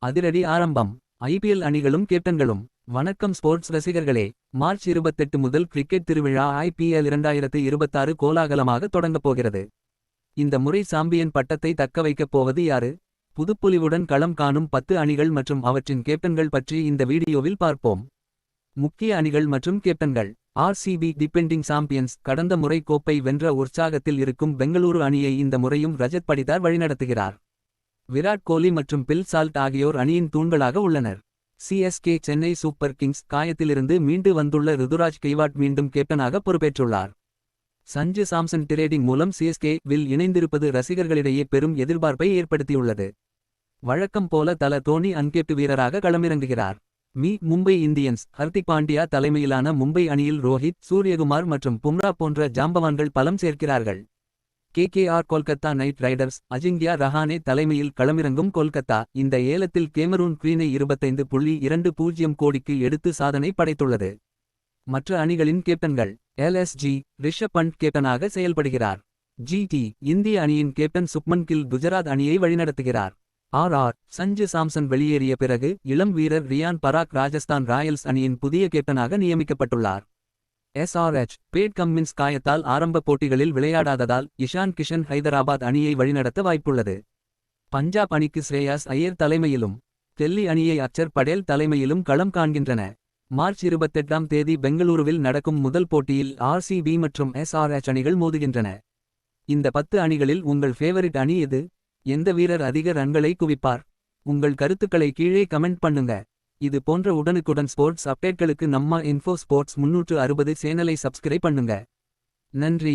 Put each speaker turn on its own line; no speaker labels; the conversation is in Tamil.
அதிரடி ஆரம்பம். ஐபிஎல் அணிகளும் கேப்டன்களும். வணக்கம் ஸ்போர்ட்ஸ் ரசிகர்களே. மார்ச் 28 முதல் கிரிக்கெட் திருவிழா IPL 2026 கோலாகலமாக தொடங்கப் போகிறது. இந்த முறை சாம்பியன் பட்டத்தை தக்கவைக்கப் போவது யாரு? புதுப்பொலிவுடன் களம் காணும் 10 அணிகள் மற்றும் அவற்றின் கேப்டன்கள் பற்றி இந்த வீடியோவில் பார்ப்போம். முக்கிய அணிகள் மற்றும் கேப்டன்கள். RCB depending champions. கடந்த முறை கோப்பை வென்ற உற்சாகத்தில் இருக்கும் பெங்களூரு அணியை இந்த முறையும் ரஜத் படிதார் வழிநடத்துகிறார். விராட் கோலி மற்றும் பில் சால்ட் ஆகியோர் அணியின் தூண்களாக உள்ளனர். CSK Chennai super kings. காயத்திலிருந்து மீண்டு வந்துள்ள ருதுராஜ் கெய்வாட் மீண்டும் கேப்டனாக பொறுப்பேற்றுள்ளார். சஞ்சு சாம்சன் டிரேடிங் மூலம் CSK-வில் இணைந்திருப்பது ரசிகர்களிடையே பெரும் எதிர்பார்ப்பை ஏற்படுத்தியுள்ளது. வழக்கம் போல தல தோனி அன்கேப்டு வீரராக களமிறங்குகிறார். மும்பை இந்தியன்ஸ். ஹர்திக் பாண்டியா தலைமையிலான மும்பை அணியில் ரோஹித், சூரியகுமார் மற்றும் பும்ரா போன்ற ஜாம்பவான்கள் பலம் சேர்க்கிறார்கள். KKR Kolkata night Riders. Ajinkya Rahane தலைமையில் களமிறங்கும் கொல்கத்தா இந்த ஏலத்தில் கேமரூன் கிரீனை 25.20 கோடிக்கு எடுத்து சாதனை படைத்துள்ளது. மற்ற அணிகளின் கேப்டன்கள். LSG ரிஷப் பண்ட் கேப்டனாக செயல்படுகிறார். GT இந்திய அணியின் கேப்டன் சுப்மன் கில் குஜராத் அணியை வழிநடத்துகிறார். RR சஞ்சு சாம்சன் வெளியேறிய பிறகு இளம் வீரர் ரியான் பராக் ராஜஸ்தான் ராயல்ஸ் அணியின் புதிய கேப்டனாக நியமிக்கப்பட்டுள்ளார். SRH பேட் கம்மின்ஸ் காயத்தால் ஆரம்ப போட்டிகளில் விளையாடாததால் இஷான் கிஷன் ஹைதராபாத் அணியை வழிநடத்த வாய்ப்புள்ளது. பஞ்சாப் அணிக்கு ஸ்ரேயாஸ் ஐயர் தலைமையிலும் டெல்லி அணியை அக்சர் படேல் தலைமையிலும் களம் காண்கின்றன. மார்ச் 28ஆம் தேதி பெங்களூருவில் நடக்கும் முதல் போட்டியில் RCB மற்றும் SRH அணிகள் மோதுகின்றன. இந்த 10 அணிகளில் உங்கள் ஃபேவரிட் அணி எது? எந்த வீரர் அதிக ரன்களை குவிப்பார்? உங்கள் கருத்துக்களை கீழே கமெண்ட் பண்ணுங்க. இது போன்ற உடனுக்குடன் ஸ்போர்ட்ஸ் அப்டேட்களுக்கு நம்ம இன்ஃபோ ஸ்போர்ட்ஸ் 360 சேனலை சப்ஸ்கிரைப் பண்ணுங்க. நன்றி.